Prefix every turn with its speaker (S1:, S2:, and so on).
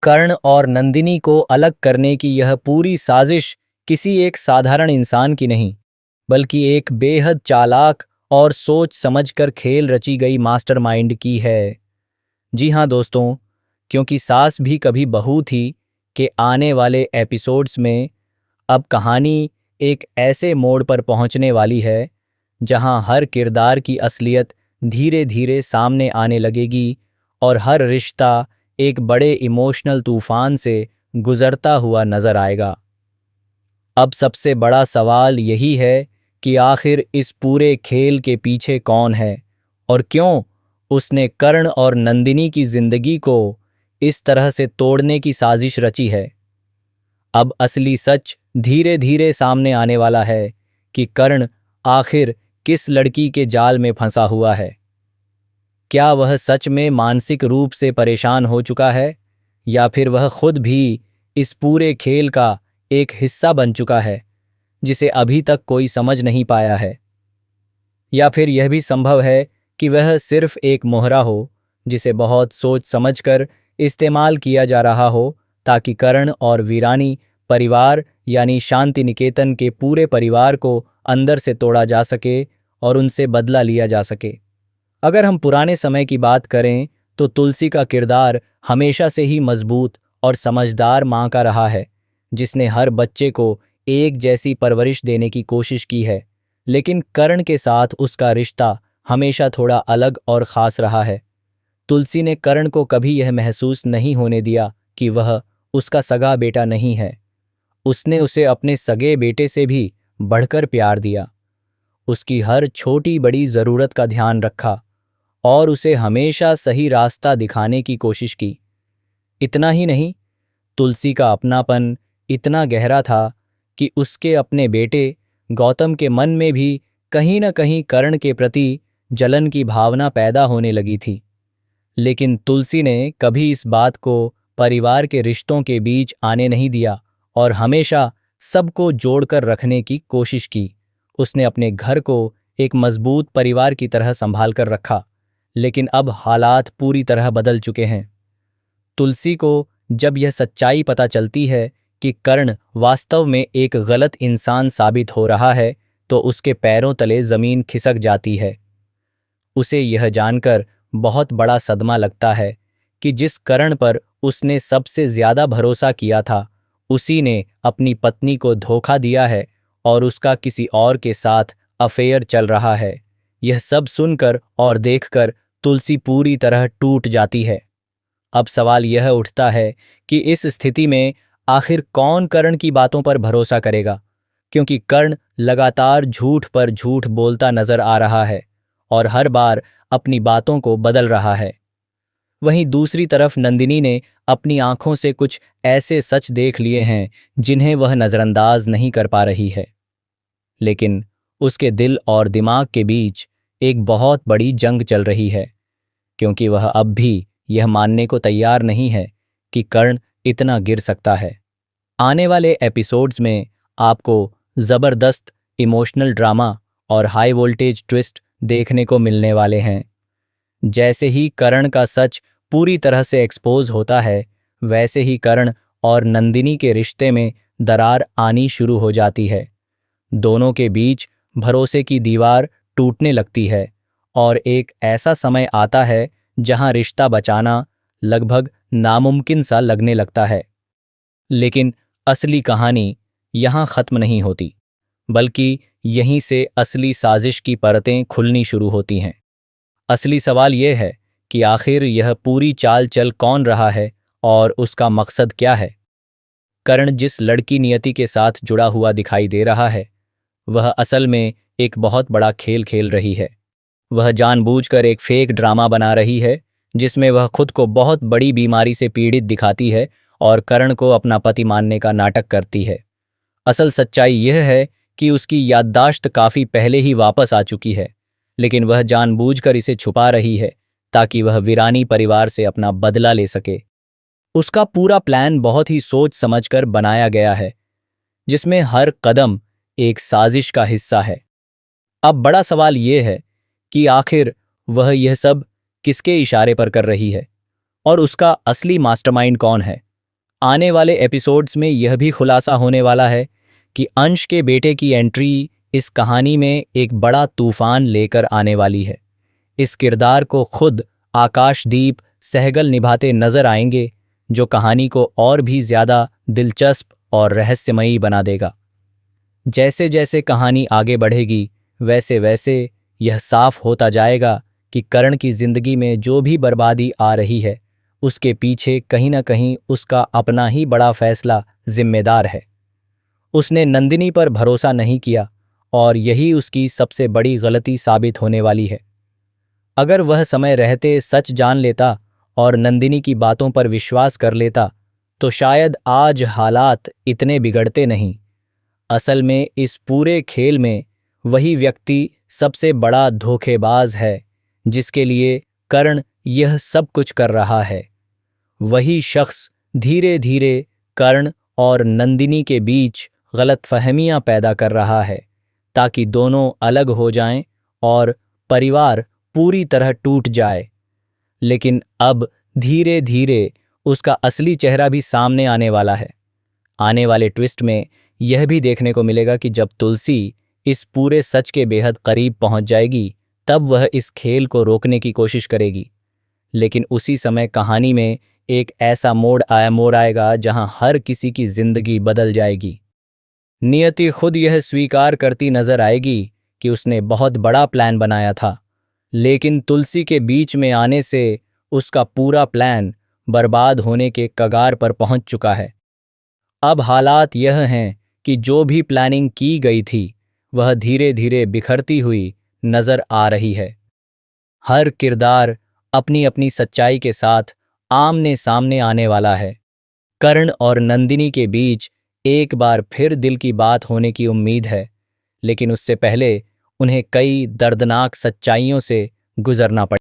S1: कर्ण और नंदिनी को अलग करने की यह पूरी साजिश किसी एक साधारण इंसान की नहीं, बल्कि एक बेहद चालाक और सोच समझकर खेल रची गई मास्टरमाइंड की है। जी हाँ दोस्तों, क्योंकि सास भी कभी बहू थी के आने वाले एपिसोड्स में अब कहानी एक ऐसे मोड़ पर पहुंचने वाली है जहां हर किरदार की असलियत धीरे धीरे सामने आने लगेगी और हर रिश्ता एक बड़े इमोशनल तूफान से गुजरता हुआ नजर आएगा। अब सबसे बड़ा सवाल यही है कि आखिर इस पूरे खेल के पीछे कौन है और क्यों उसने कर्ण और नंदिनी की जिंदगी को इस तरह से तोड़ने की साजिश रची है। अब असली सच धीरे धीरे सामने आने वाला है कि कर्ण आखिर किस लड़की के जाल में फंसा हुआ है। क्या वह सच में मानसिक रूप से परेशान हो चुका है या फिर वह खुद भी इस पूरे खेल का एक हिस्सा बन चुका है जिसे अभी तक कोई समझ नहीं पाया है। या फिर यह भी संभव है कि वह सिर्फ एक मोहरा हो जिसे बहुत सोच समझकर इस्तेमाल किया जा रहा हो ताकि कर्ण और वीरानी परिवार यानी शांति निकेतन के पूरे परिवार को अंदर से तोड़ा जा सके और उनसे बदला लिया जा सके। अगर हम पुराने समय की बात करें तो तुलसी का किरदार हमेशा से ही मजबूत और समझदार माँ का रहा है, जिसने हर बच्चे को एक जैसी परवरिश देने की कोशिश की है। लेकिन कर्ण के साथ उसका रिश्ता हमेशा थोड़ा अलग और ख़ास रहा है। तुलसी ने कर्ण को कभी यह महसूस नहीं होने दिया कि वह उसका सगा बेटा नहीं है। उसने उसे अपने सगे बेटे से भी बढ़कर प्यार दिया, उसकी हर छोटी बड़ी ज़रूरत का ध्यान रखा और उसे हमेशा सही रास्ता दिखाने की कोशिश की। इतना ही नहीं, तुलसी का अपनापन इतना गहरा था कि उसके अपने बेटे गौतम के मन में भी कहीं न कहीं कर्ण के प्रति जलन की भावना पैदा होने लगी थी। लेकिन तुलसी ने कभी इस बात को परिवार के रिश्तों के बीच आने नहीं दिया और हमेशा सबको जोड़कर रखने की कोशिश की। उसने अपने घर को एक मजबूत परिवार की तरह संभाल कर रखा। लेकिन अब हालात पूरी तरह बदल चुके हैं। तुलसी को जब यह सच्चाई पता चलती है कि कर्ण वास्तव में एक गलत इंसान साबित हो रहा है, तो उसके पैरों तले जमीन खिसक जाती है। उसे यह जानकर बहुत बड़ा सदमा लगता है कि जिस कर्ण पर उसने सबसे ज्यादा भरोसा किया था, उसी ने अपनी पत्नी को धोखा दिया है और उसका किसी और के साथ अफेयर चल रहा है। यह सब सुनकर और देखकर तुलसी पूरी तरह टूट जाती है। अब सवाल यह उठता है कि इस स्थिति में आखिर कौन कर्ण की बातों पर भरोसा करेगा, क्योंकि कर्ण लगातार झूठ पर झूठ बोलता नजर आ रहा है और हर बार अपनी बातों को बदल रहा है। वहीं दूसरी तरफ नंदिनी ने अपनी आंखों से कुछ ऐसे सच देख लिए हैं जिन्हें वह नजरअंदाज नहीं कर पा रही है। लेकिन उसके दिल और दिमाग के बीच एक बहुत बड़ी जंग चल रही है, क्योंकि वह अब भी यह मानने को तैयार नहीं है कि कर्ण इतना गिर सकता है। आने वाले एपिसोड्स में आपको ज़बरदस्त इमोशनल ड्रामा और हाई वोल्टेज ट्विस्ट देखने को मिलने वाले हैं। जैसे ही कर्ण का सच पूरी तरह से एक्सपोज होता है, वैसे ही कर्ण और नंदिनी के रिश्ते में दरार आनी शुरू हो जाती है। दोनों के बीच भरोसे की दीवार टूटने लगती है और एक ऐसा समय आता है जहां रिश्ता बचाना लगभग नामुमकिन सा लगने लगता है। लेकिन असली कहानी यहाँ खत्म नहीं होती, बल्कि यहीं से असली साजिश की परतें खुलनी शुरू होती हैं। असली सवाल यह है कि आखिर यह पूरी चाल चल कौन रहा है और उसका मकसद क्या है। कर्ण जिस लड़की नियति के साथ जुड़ा हुआ दिखाई दे रहा है, वह असल में एक बहुत बड़ा खेल खेल रही है। वह जानबूझकर एक फेक ड्रामा बना रही है जिसमें वह खुद को बहुत बड़ी बीमारी से पीड़ित दिखाती है और कर्ण को अपना पति मानने का नाटक करती है। असल सच्चाई यह है कि उसकी याददाश्त काफी पहले ही वापस आ चुकी है, लेकिन वह जानबूझकर इसे छुपा रही है ताकि वह वीरानी परिवार से अपना बदला ले सके। उसका पूरा प्लान बहुत ही सोच समझकर बनाया गया है, जिसमें हर कदम एक साजिश का हिस्सा है। अब बड़ा सवाल यह है कि आखिर वह यह सब किसके इशारे पर कर रही है और उसका असली मास्टरमाइंड कौन है। आने वाले एपिसोड्स में यह भी खुलासा होने वाला है कि अंश के बेटे की एंट्री इस कहानी में एक बड़ा तूफान लेकर आने वाली है। इस किरदार को खुद आकाशदीप सहगल निभाते नजर आएंगे, जो कहानी को और भी ज्यादा दिलचस्प और रहस्यमयी बना देगा। जैसे जैसे कहानी आगे बढ़ेगी, वैसे वैसे यह साफ होता जाएगा कि करण की जिंदगी में जो भी बर्बादी आ रही है, उसके पीछे कहीं ना कहीं उसका अपना ही बड़ा फैसला जिम्मेदार है। उसने नंदिनी पर भरोसा नहीं किया और यही उसकी सबसे बड़ी गलती साबित होने वाली है। अगर वह समय रहते सच जान लेता और नंदिनी की बातों पर विश्वास कर लेता, तो शायद आज हालात इतने बिगड़ते नहीं। असल में इस पूरे खेल में वही व्यक्ति सबसे बड़ा धोखेबाज है, जिसके लिए कर्ण यह सब कुछ कर रहा है। वही शख्स धीरे धीरे कर्ण और नंदिनी के बीच गलतफहमियां पैदा कर रहा है, ताकि दोनों अलग हो जाएं और परिवार पूरी तरह टूट जाए। लेकिन अब धीरे धीरे उसका असली चेहरा भी सामने आने वाला है। आने वाले ट्विस्ट में यह भी देखने को मिलेगा कि जब तुलसी इस पूरे सच के बेहद करीब पहुंच जाएगी, तब वह इस खेल को रोकने की कोशिश करेगी। लेकिन उसी समय कहानी में एक ऐसा मोड़ आएगा जहां हर किसी की जिंदगी बदल जाएगी। नियति खुद यह स्वीकार करती नजर आएगी कि उसने बहुत बड़ा प्लान बनाया था, लेकिन तुलसी के बीच में आने से उसका पूरा प्लान बर्बाद होने के कगार पर पहुंच चुका है। अब हालात यह हैं कि जो भी प्लानिंग की गई थी, वह धीरे धीरे बिखरती हुई नजर आ रही है। हर किरदार अपनी अपनी सच्चाई के साथ आमने सामने आने वाला है। कर्ण और नंदिनी के बीच एक बार फिर दिल की बात होने की उम्मीद है, लेकिन उससे पहले उन्हें कई दर्दनाक सच्चाइयों से गुजरना पड़ेगा।